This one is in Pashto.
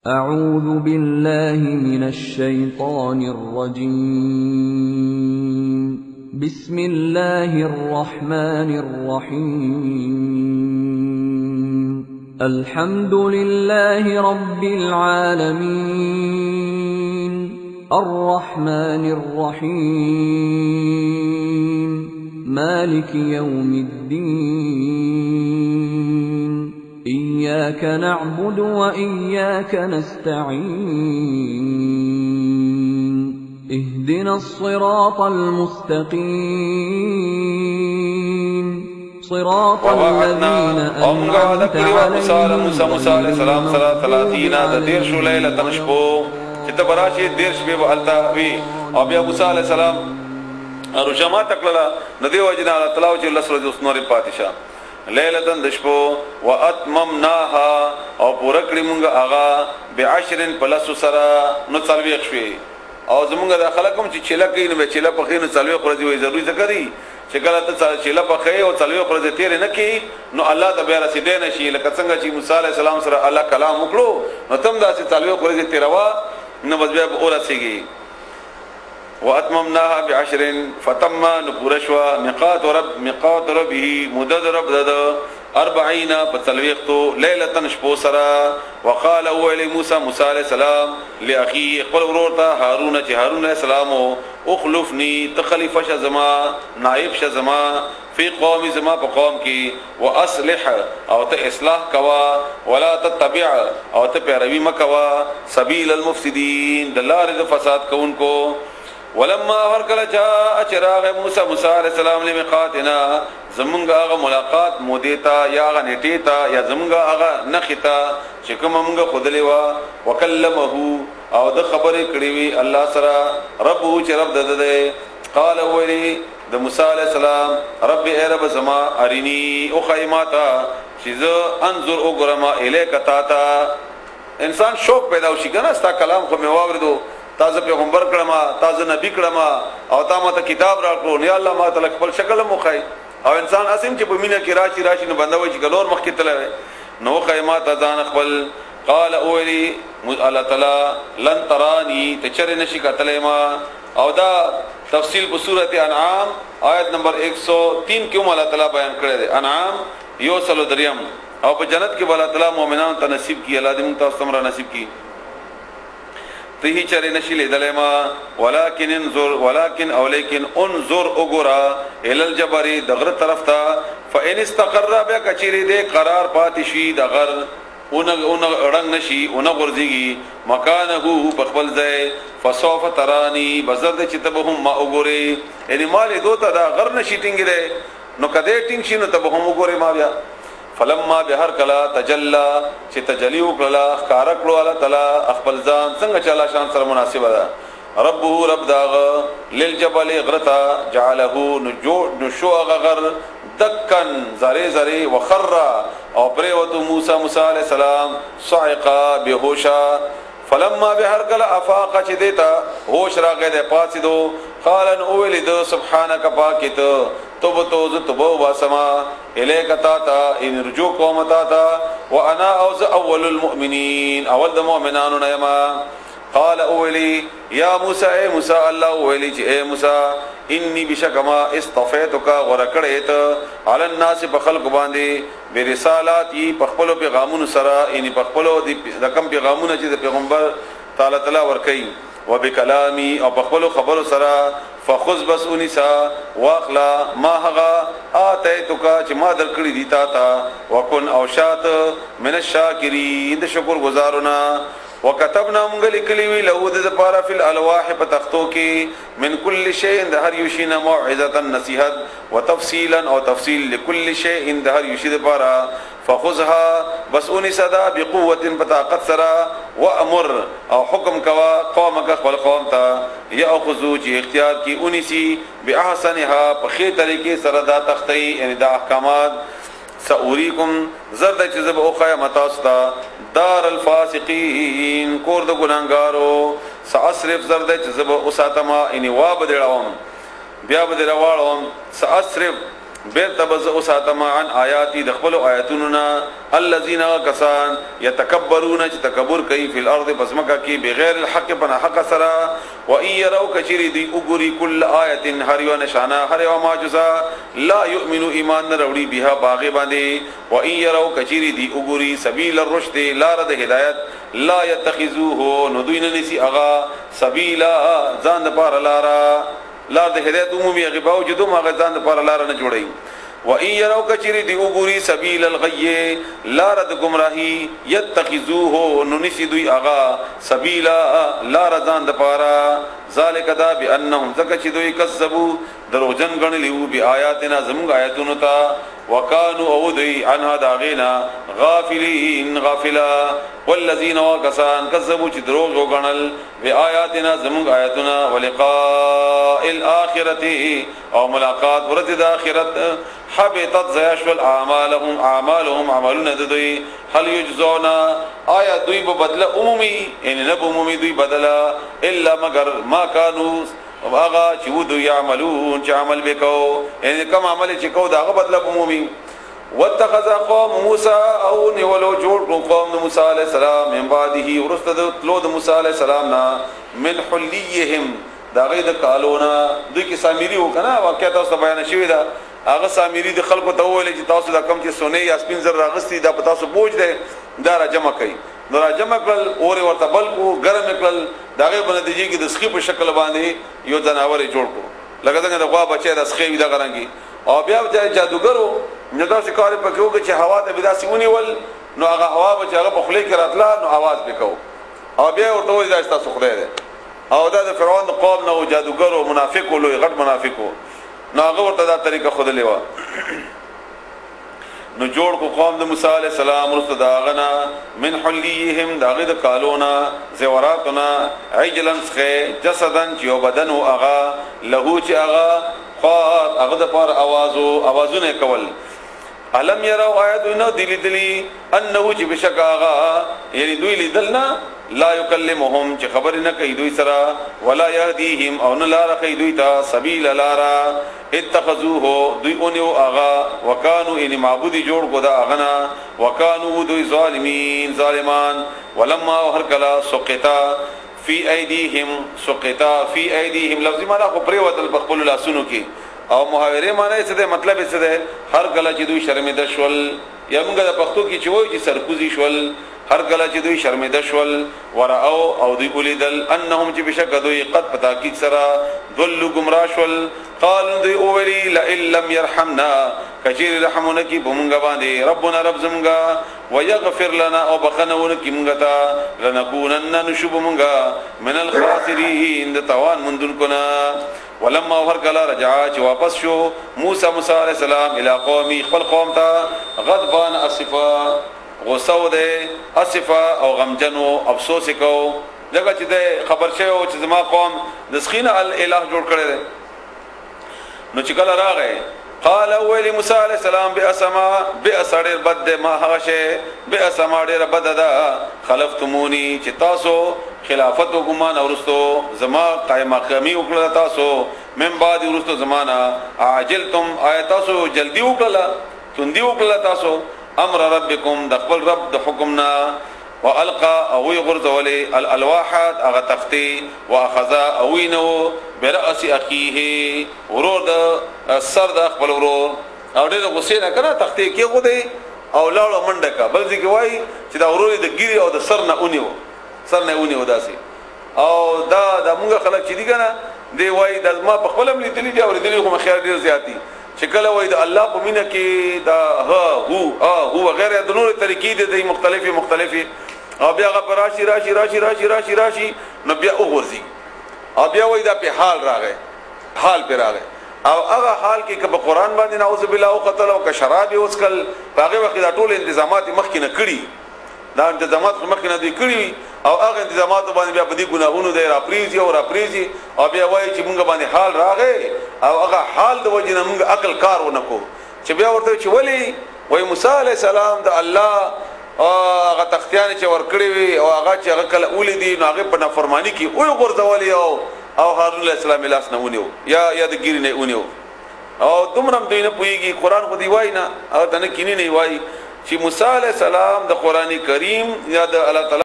أعوذ بالله من الشيطان الرجيم. بسم الله الرحمن الرحيم. الحمد لله رب العالمين الرحمن الرحيم مالك يوم الدين إياك نعبد وإياك نستعين اهدنا الصراط المستقيم صراط الذين أنعمت عليهم موسى عليه السلام 30 ليلة نشبو براشي دير شبه بألتا وي او بیا موسى عليه السلام رجما تکللا ندی وجنا الله جل سر جو سنور پادشاہ لیلتن دشپو واتممناها او پورا کړی مونږ اغا بعشر پلس سرا نو څلوي شوي او زمونږ د خلکم چې چله کین به چله په خینو څلوي خورځي وي ضروري ځکه دی چې کله ته چله په خې او څلوي خورځي تیر نه کی نو الله د بیا رسیدې نشي لکه څنګه چې موسی عليه السلام سره الله کلام وکړو نو تم داسې څلوي خورځي تیروا نو بیا اورسیږي واتممناها بعشر فتم نپورشوا ميقات ربه مدد رب دد 40 فتلويختو ليله شپو سرا وقال اول موسى عليه السلام لاخي خپل ورورته هارون چې هارون عليه السلام اخلفني تخليفه شزما نائب شزما في قوم زما په قوم کې واصلح او ته اصلاح کوا ولا تتبع او ته پیروي مکوا سبيل المفسدين دلار فساد کوونکو ولما ورکل جاء چراغ موسی عليه السلام لميقاتنا زمونږه هغه ملاقات مودیتا یا هغه نیټیتا یا زمونږه هغه نختا چې کوم موږ خدلی وا وکلمه او د خبرې کړې وی الله سره رب چې رب دده قال ولی د موسی عليه السلام رب ای رب زما ارینی او خیماتا چې ز انظر وګرما الیک تا انسان شوق پیدا وشي کنه ستا کلام خو مې واوردو تازه پیغمبر کړما تازه نبی کړما او تا ماته کتاب راکړو نه الله ما تعالی خپل شکل مخای او انسان اسیم چې په مینه کې راشي نو بندوي چې ګلور مخ کې تلوي نو خیمات ځان خپل قال اولی الله تعالی لن ترانی تچر نشی کتلې ما او دا تفصیل په سورته انعام آیت نمبر 103 کې الله تعالی بیان کړی دی انعام یو سلو دریم او په جنت کې الله تعالی مؤمنانو ته نصیب کی الله دې موږ تاسو تمره نصیب کی تهی چرې نشي لیدلې ما ولکن انظر ولکن او لیکن انظر وګرا ال الجبر دغه طرف ته فان استقر بیا کچری دې قرار پاتې شي دغه اون رنگ نشي اون غرزيږي مکانه په خپل ځای فسوف ترانی بزرد چتبهم ما وګوري یعنی مال دوته دا غر نشي ټینګره نو کده ټینګ شي نو تبهم وګوري ما بیا فلما بهر کلا تجلا چې تجلی وکړه ښکارا کړو الله تعالی خپل ځان څنګه چلا شان سره مناسبه ده ربه رب داغ للجبل غرتا جعله نشو غغر دکن زری زری وخر او پریوتو موسی علیہ السلام صعقا بهوشا فلما بهر کلا افاق چې دیتا هوش راغې ده پاسیدو قالن اولد سبحانك پاکت توبتو زتبو واسما الیک تا ان رجو قوم تا وانا اوز اول المؤمنین اول المؤمنان نما قال اولی یا موسی اے موسی الله اولی چې اے موسی انی بشکما اصطفیتک ورکړیت علی الناس بخلق باندې برسالاتی پخپلو پیغامونو سره ان پخپلو د کم پیغامونو چې د پیغمبر تعالی تعالی ورکړي وبکلامی او بخپلو خبرو سره فخذ بس انسا واخلا ما هغه اتیتک چې ما درکړی دی تا وکن او شات من الشاکرین د شکر گزارونه وكتبنا منغلی کلی وی له د لپاره فی الالواح پتختو کې من کل شیء د هر یو شی نه موعظه نصیحت وتفصیلا او تفصیل لكل شیء د هر یو شی لپاره فخذها بس انسدا بقوه بطاقت سرا وامر او حکم کوا قومک خپل قوم ته یاخذو چې اختیار کی انسی باحسنها په خې طریقې سره دا تختی یعنی دا احکامات سأوریکم زرد چیز به اوخای متاستا دار الفاسقین کور د ګناګارو سأصرف زرد چیز به اوساتما یعنی واب دیړاوم بیا به دیړاوم سأصرف بیر تبز اساتما عن آیاتی دخل آیاتنا الذين كسان يتكبرون تکبر کوي فی الارض بسمکا کی بغیر الحق بنا حق سرا و ان يروا کچری دی وګوري کل آیت هر یو نشانه هر یو معجزه لا يؤمن ایمان نروړي بها باغ باندې و ان يروا کچری دی وګوري سبیل الرشد لار د هدایت لا يتخذوه ندوین نسی اغا سبیلا ځان پر لارا لار د هدایت عمومي غباو جدو ما غزان پر لار نه جوړي و ان يروا کچری دی وګوري سبیل الغی لار د گمراهی يتخذوه ننسی دوی اغا سبیلا لار ځان د پارا ذالک دا بانهم زکه چې دوی کذبوا دروغجن غنلیو بی آیاتنا زمغ آیاتونو تا وکانو او دوی عنها داغینا غافلین غافلا والذین وکسان کذبوا چې دروغ غنل بی آیاتنا زمغ آیاتنا ولقاء الاخرته او ملاقات ورځ د اخرت حبطت زيشل اعمالهم عملون دوی هل یجزون آیا دوی په بدله عمومي ان نه عمومي دوی بدلا الا مگر ما كانوا واغا چې ودو يعملون چې عمل وکاو ان کوم عمل چې کو داغه بدله عمومي واتخذ قوم موسى او نیولو جوړ قوم موسی عليه السلام من بعده ورستد تلو د موسی عليه السلام نا من حليهم داغه د کالونا دوی کې سامری وکنه واقعیت اوس بیان شوی دا هغه سامری د خلکو ته ویل چې تاسو دا کم چې سونه یا سپین زر راغستی دا پتا سو بوج ده دا را جمع کړي دا را جمع کړل اور ورته بلکو ګرم کړل داغه بنتیجې کې د سخی په شکل باندې یو ځناور جوړ کړو لکه څنګه د غوا بچي د سخی دا غرانګي او بیا د جادوګرو نه دا شکار پکې وګ چې هوا ته بدا سیونی ول نو هغه هوا به هغه په خلی کې راتلا نو आवाज وکاو او بیا ورته وایي دا تاسو خدای ده او دا د فرعون قوم نو جادوګرو منافقو لوی غټ منافقو نو هغه ورته دا طریقه خود لیوا نو جوړ کو قوم د موسی علی السلام رسل داغنا من حلیهم داغه د کالونا زوراتنا عجلن سخه جسدن چې بدن او اغا له چې اغا خاط هغه د پر اوازونه کول علم يروا آیاتنا دلی انه چې بشک اغا یعنی دوی لیدلنا لا يكلمهم چې خبر نه کوي دوی سره ولا يهديهم او نه لار کوي دوی ته سبيل لارا اتخذوه دوی اونیو اغا وکانو ان معبود جوړ کو دا اغنا وکانو دوی ظالمان ولما هر کلا سقطا فی ایدیهم لفظی معنا خو پرې وتل بخبل لاسونو کې او محاوره معنی څه ده مطلب څه ده هر کله چې دوی شرمنده شول یا موږ د پښتو کې چې وایي چې سرکوزي شول هر کله چې دوی شرمنده شول ورأو او دوی ولیدل انهم چې بشک دوی قد پتاکید سره ذل گمراه شول قال دوی اولی لئن لم يرحمنا کجیر رحمونه کی بمونګه باندې ربنا رب زمونګه ويغفر لنا او بخنونه کی مونږه تا لنكونن نشب مونږه من الخاسرین د توان مندون کنا ولما هر کلا رجع چې واپس شو موسی علیہ السلام الی قومي خپل قوم ته غضبان اسفا غوسه ده اسفا او غمجنو افسوس کو دغه چې ده خبر شوی چې زما قوم د سخینه الہ جوړ کړي ده نو چې کله راغی قال اول موسی علیہ السلام بأسما بد ما هغه بأسما ډیر بد ده خلفتمونی چې تاسو خلافت او ګمان اورستو زما قائم مقامی وکړه تاسو من بعد ورستو زمانہ عاجلتم آیاتو جلدی وکړه تندی وکړه تاسو امر ربکم د خپل رب د حکمنا والقى او يغرزولي الالواحات اغه تختی واخذ او وینو براس اخيه ورور د سر د خپل ورور او د غسین کنه تختی کې غو دی او لاړو منډه کا بل ځکه وای چې دا ورور د ګيري او د سر نه اونیو داسي او دا د موږ خلک چې دی کنه دی وای د ما په خپل لیدلی دی او لیدلی خو مخیر ډیر زیاتی شکل وای د الله په مینه کې دا هو غیر د نور طریقې دي مختلفي او بیا غ راشي نو بیا وګورځي او بیا وای دا په حال راغی او هغه حال کې که په قران باندې نعوذ بالله او قتل او شراب وسکل هغه وخت دا ټول تنظیمات مخکې نه کړی دا تنظیمات مخکې نه دي کړی او هغه تنظیمات باندې بیا بدی ګناهونو دی راپریزي او بیا وای چې مونږ باندې حال راغی او هغه حال د وجنه مونږ عقل کار ونکو چې بیا ورته چې ولی وای موسی علی السلام د الله هغه تختیان چې ورکړي وي او هغه چې هغه کله اولیدي نو هغه په نافرمانی کې او غرزولي او هارون علیہ السلام لاس نه ونیو یا د ګیری نه ونیو او دومره دوی نه پويږي قران خو دی وای نه او تنه کینی نه وای چې موسی عليه السلام د قران کریم یا د الله تعالی